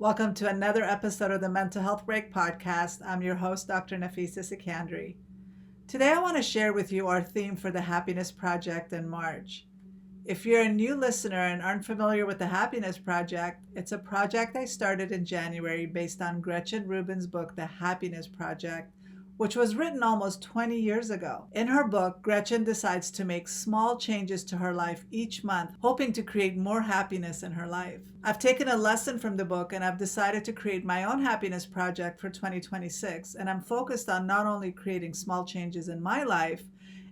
Welcome to another episode of the Mental Health Break Podcast. I'm your host, Dr. Nafisa Sikandri. Today I want to share with you our theme for the Happiness Project in March. If you're a new listener and aren't familiar with the Happiness Project, it's a project I started in January based on Gretchen Rubin's book, The Happiness Project, which was written almost 20 years ago. In her book, Gretchen decides to make small changes to her life each month, hoping to create more happiness in her life. I've taken a lesson from the book and I've decided to create my own happiness project for 2026, and I'm focused on not only creating small changes in my life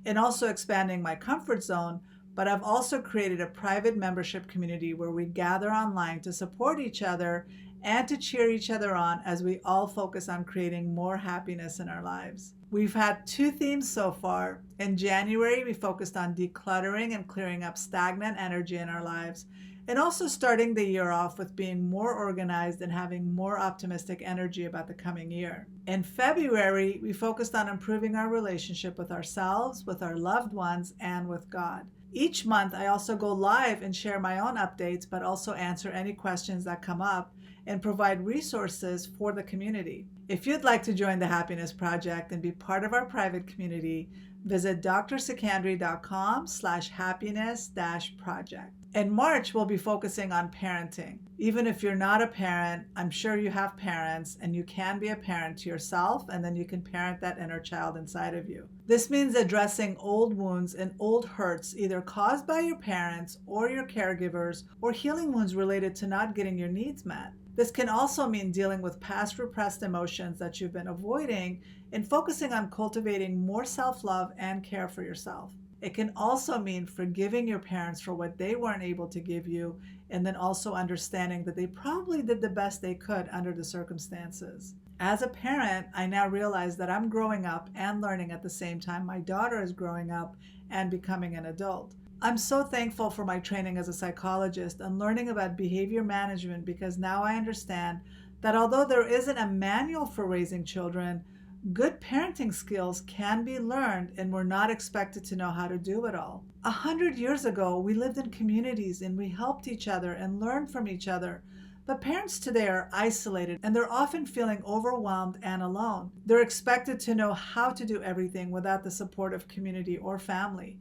and also expanding my comfort zone, but I've also created a private membership community where we gather online to support each other and to cheer each other on as we all focus on creating more happiness in our lives. We've had 2 themes so far. In January, we focused on decluttering and clearing up stagnant energy in our lives, and also starting the year off with being more organized and having more optimistic energy about the coming year. In February, we focused on improving our relationship with ourselves, with our loved ones, and with God. Each month, I also go live and share my own updates, but also answer any questions that come up and provide resources for the community. If you'd like to join the Happiness Project and be part of our private community, visit drsikandri.com/happiness-project. In March, we'll be focusing on parenting. Even if you're not a parent, I'm sure you have parents, and you can be a parent to yourself, and then you can parent that inner child inside of you. This means addressing old wounds and old hurts either caused by your parents or your caregivers, or healing wounds related to not getting your needs met. This can also mean dealing with past repressed emotions that you've been avoiding and focusing on cultivating more self-love and care for yourself. It can also mean forgiving your parents for what they weren't able to give you, and then also understanding that they probably did the best they could under the circumstances. As a parent, I now realize that I'm growing up and learning at the same time my daughter is growing up and becoming an adult. I'm so thankful for my training as a psychologist and learning about behavior management, because now I understand that although there isn't a manual for raising children, good parenting skills can be learned, and we're not expected to know how to do it all. 100 years ago, we lived in communities and we helped each other and learned from each other. But parents today are isolated and they're often feeling overwhelmed and alone. They're expected to know how to do everything without the support of community or family.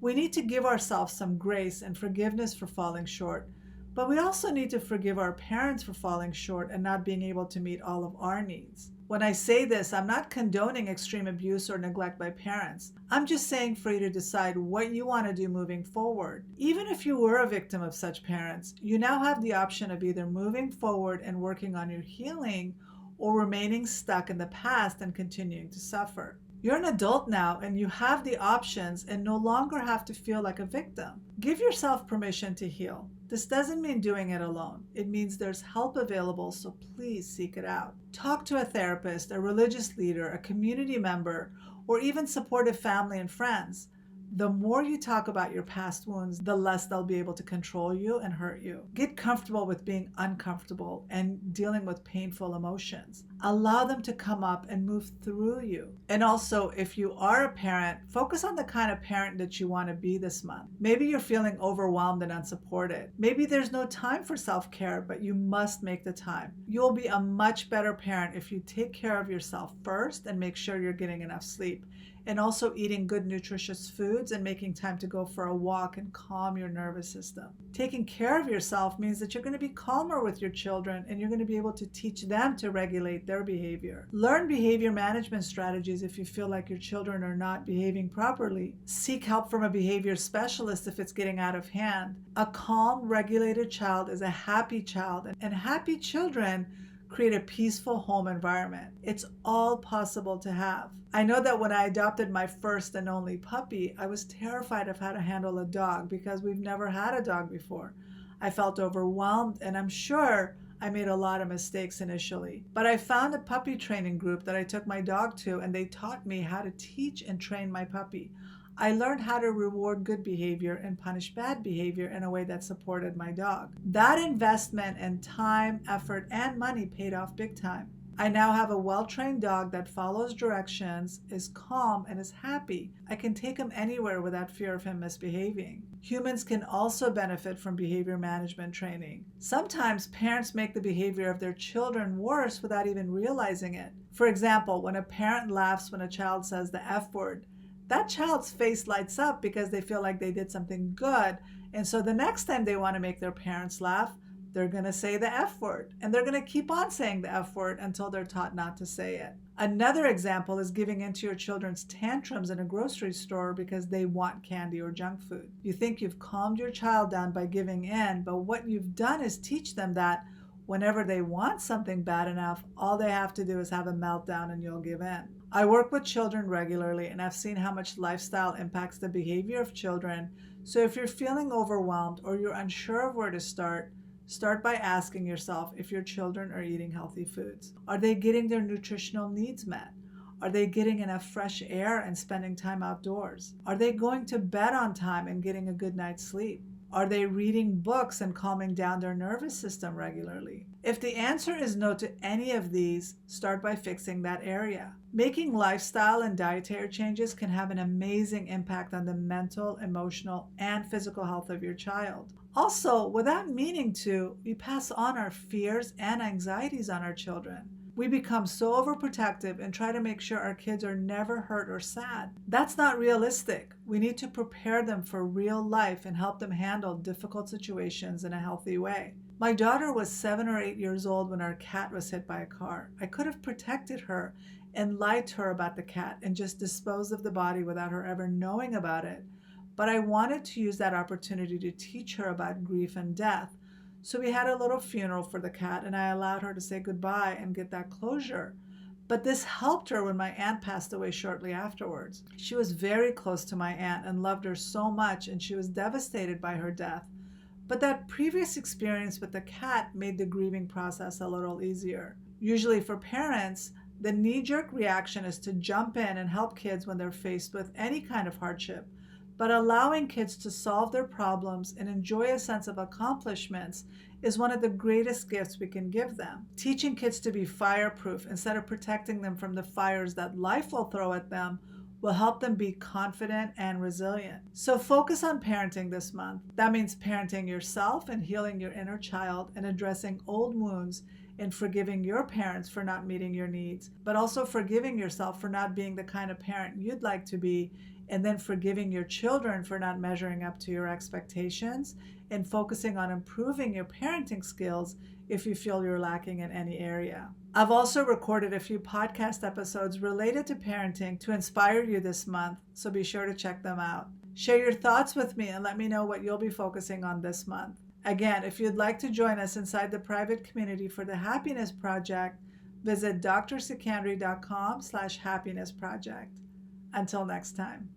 We need to give ourselves some grace and forgiveness for falling short, but we also need to forgive our parents for falling short and not being able to meet all of our needs. When I say this, I'm not condoning extreme abuse or neglect by parents. I'm just saying for you to decide what you want to do moving forward. Even if you were a victim of such parents, you now have the option of either moving forward and working on your healing, or remaining stuck in the past and continuing to suffer. You're an adult now and you have the options and no longer have to feel like a victim. Give yourself permission to heal. This doesn't mean doing it alone. It means there's help available, so please seek it out. Talk to a therapist, a religious leader, a community member, or even supportive family and friends. The more you talk about your past wounds, the less they'll be able to control you and hurt you. Get comfortable with being uncomfortable and dealing with painful emotions. Allow them to come up and move through you. And also, if you are a parent, focus on the kind of parent that you want to be this month. Maybe you're feeling overwhelmed and unsupported. Maybe there's no time for self-care, but you must make the time. You'll be a much better parent if you take care of yourself first and make sure you're getting enough sleep, and also eating good nutritious foods and making time to go for a walk and calm your nervous system. Taking care of yourself means that you're going to be calmer with your children, and you're going to be able to teach them to regulate their behavior. Learn behavior management strategies if you feel like your children are not behaving properly. Seek help from a behavior specialist if it's getting out of hand. A calm, regulated child is a happy child, and happy children create a peaceful home environment. It's all possible to have. I know that when I adopted my first and only puppy, I was terrified of how to handle a dog because we've never had a dog before. I felt overwhelmed, and I'm sure I made a lot of mistakes initially. But I found a puppy training group that I took my dog to, and they taught me how to teach and train my puppy. I learned how to reward good behavior and punish bad behavior in a way that supported my dog. That investment in time, effort, and money paid off big time. I now have a well-trained dog that follows directions, is calm, and is happy. I can take him anywhere without fear of him misbehaving. Humans can also benefit from behavior management training. Sometimes parents make the behavior of their children worse without even realizing it. For example, when a parent laughs when a child says the F word, that child's face lights up because they feel like they did something good. And so the next time they want to make their parents laugh, they're going to say the F word. And they're going to keep on saying the F word until they're taught not to say it. Another example is giving in to your children's tantrums in a grocery store because they want candy or junk food. You think you've calmed your child down by giving in, but what you've done is teach them that whenever they want something bad enough, all they have to do is have a meltdown and you'll give in. I work with children regularly and I've seen how much lifestyle impacts the behavior of children. So if you're feeling overwhelmed or you're unsure of where to start by asking yourself if your children are eating healthy foods. Are they getting their nutritional needs met? Are they getting enough fresh air and spending time outdoors? Are they going to bed on time and getting a good night's sleep? Are they reading books and calming down their nervous system regularly? If the answer is no to any of these, start by fixing that area. Making lifestyle and dietary changes can have an amazing impact on the mental, emotional, and physical health of your child. Also, without meaning to, we pass on our fears and anxieties on our children. We become so overprotective and try to make sure our kids are never hurt or sad. That's not realistic. We need to prepare them for real life and help them handle difficult situations in a healthy way. My daughter was 7 or 8 years old when our cat was hit by a car. I could have protected her and lied to her about the cat and just disposed of the body without her ever knowing about it. But I wanted to use that opportunity to teach her about grief and death. So we had a little funeral for the cat and I allowed her to say goodbye and get that closure. But this helped her when my aunt passed away shortly afterwards. She was very close to my aunt and loved her so much, and she was devastated by her death. But that previous experience with the cat made the grieving process a little easier. Usually for parents, the knee-jerk reaction is to jump in and help kids when they're faced with any kind of hardship. But allowing kids to solve their problems and enjoy a sense of accomplishments is one of the greatest gifts we can give them. Teaching kids to be fireproof instead of protecting them from the fires that life will throw at them will help them be confident and resilient. So focus on parenting this month. That means parenting yourself and healing your inner child and addressing old wounds and forgiving your parents for not meeting your needs, but also forgiving yourself for not being the kind of parent you'd like to be, and then forgiving your children for not measuring up to your expectations, and focusing on improving your parenting skills if you feel you're lacking in any area. I've also recorded a few podcast episodes related to parenting to inspire you this month, so be sure to check them out. Share your thoughts with me and let me know what you'll be focusing on this month. Again, if you'd like to join us inside the private community for the Happiness Project, visit drsikandri.com/happinessproject. Until next time.